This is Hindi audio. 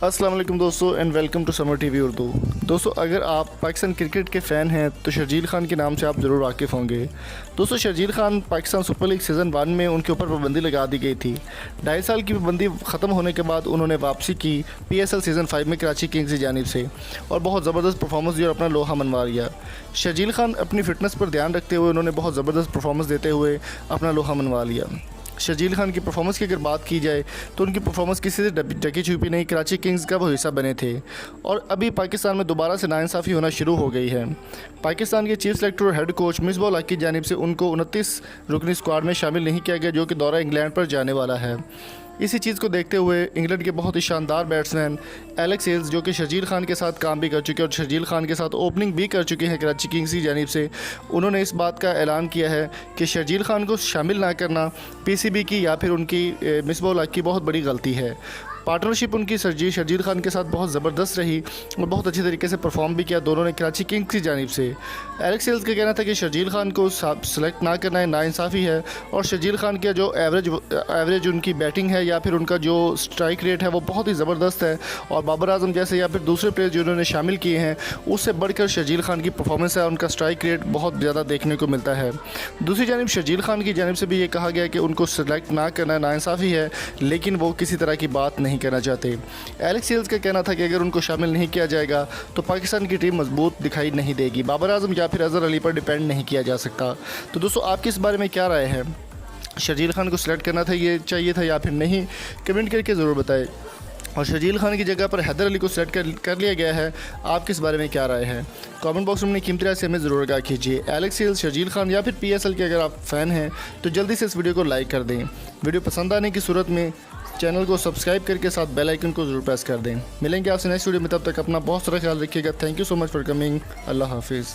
अस्सलाम वालेकुम दोस्तों and welcome to Samar TV Urdu. दोस्तों, अगर आप पाकिस्तान क्रिकेट के फ़ैन हैं तो शर्जील खान के नाम से आप ज़रूर वाकिफ़ होंगे। दोस्तों, Sharjeel Khan Pakistan super league season 1 में उनके ऊपर पाबंदी लगा दी गई थी। 2.5 साल की पाबंदी ख़त्म होने के बाद उन्होंने वापसी की PSL सीज़न 5 में कराची किंग्स की जानिब से और बहुत ज़बरदस्त परफॉर्मेंस दी और अपना लोहा मनवा लिया। शर्जील खान अपनी फ़िटनेस पर ध्यान रखते हुए उन्होंने बहुत ज़बरदस्त परफॉर्मेंस देते हुए अपना लोहा मनवा लिया। शर्जील खान की परफॉर्मेंस की अगर बात की जाए तो उनकी परफॉर्मेंस किसी से ढकी छुपी नहीं, कराची किंग्स का वो हिस्सा बने थे और अभी पाकिस्तान में दोबारा से नाइंसाफ़ी होना शुरू हो गई है। पाकिस्तान के चीफ सेलेक्टर और हेड कोच मिसबाह उल हक की जानिब से उनको 29 रुकनी स्क्वाड में शामिल नहीं किया गया, जो कि दौरा इंग्लैंड पर जाने वाला है। इसी चीज़ को देखते हुए इंग्लैंड के बहुत ही शानदार बैट्समैन एलेक्स हेल्स, जो कि शर्जील खान के साथ काम भी कर चुके हैं और शर्जील खान के साथ ओपनिंग भी कर चुके हैं कराची किंग्स की जानिब से, उन्होंने इस बात का ऐलान किया है कि शर्जील खान को शामिल ना करना PCB की या फिर उनकी मिसबाह उल हक की बहुत बड़ी गलती है। पार्टनरशिप उनकी शर्जील खान के साथ बहुत ज़बरदस्त रही और बहुत अच्छे तरीके से परफॉर्म भी किया दोनों ने कराची किंग्स की जानिब से। एलेक्स हेल्स का कहना था कि शर्जील खान को सेलेक्ट ना करना है नाइंसाफ़ी है और शर्जील खान का जो एवरेज उनकी बैटिंग है या फिर उनका जो स्ट्राइक रेट है वो बहुत ही ज़बरदस्त है और बाबर आजम जैसे या फिर दूसरे प्लेयर जो उन्होंने शामिल किए हैं उससे बढ़कर शर्जील खान की परफॉर्मेंस है, उनका स्ट्राइक रेट बहुत ज़्यादा देखने को मिलता है। दूसरी जानिब शर्जील खान की जानिब से भी ये कहा गया कि उनको सेलेक्ट ना करना नाइंसाफ़ी है, लेकिन वो किसी तरह की बात नहीं करना चाहते। एलेक्स हेल्स का कहना था कि अगर उनको शामिल नहीं किया जाएगा तो पाकिस्तान की टीम मजबूत दिखाई नहीं देगी, बाबर आजम या फिर अजहर अली पर डिपेंड नहीं किया जा सकता। तो दोस्तों, आपकी इस बारे में क्या राय है? शर्जील खान को सिलेक्ट करना था ये चाहिए था या फिर नहीं? कमेंट करके ज़रूर बताएं। और शर्जील खान की जगह पर हैदर अली को सिलेक्ट कर लिया गया है, आपके इस बारे में क्या राय है? कमेंट बॉक्स में अपनी कीमती राय से हमें ज़रूर आगाह कीजिए। एलेक्स हेल्स, शर्जील खान या फिर PSL के अगर आप फ़ैन हैं तो जल्दी से इस वीडियो को लाइक कर दें। वीडियो पसंद आने की सूरत में चैनल को सब्सक्राइब करके साथ बेल आइकन को ज़रूर प्रेस कर दें। मिलेंगे आपसे नेक्स्ट वीडियो में, तब तक अपना बहुत सारा ख्याल रखिएगा। Thank you so much for coming. अल्लाह हाफिज़।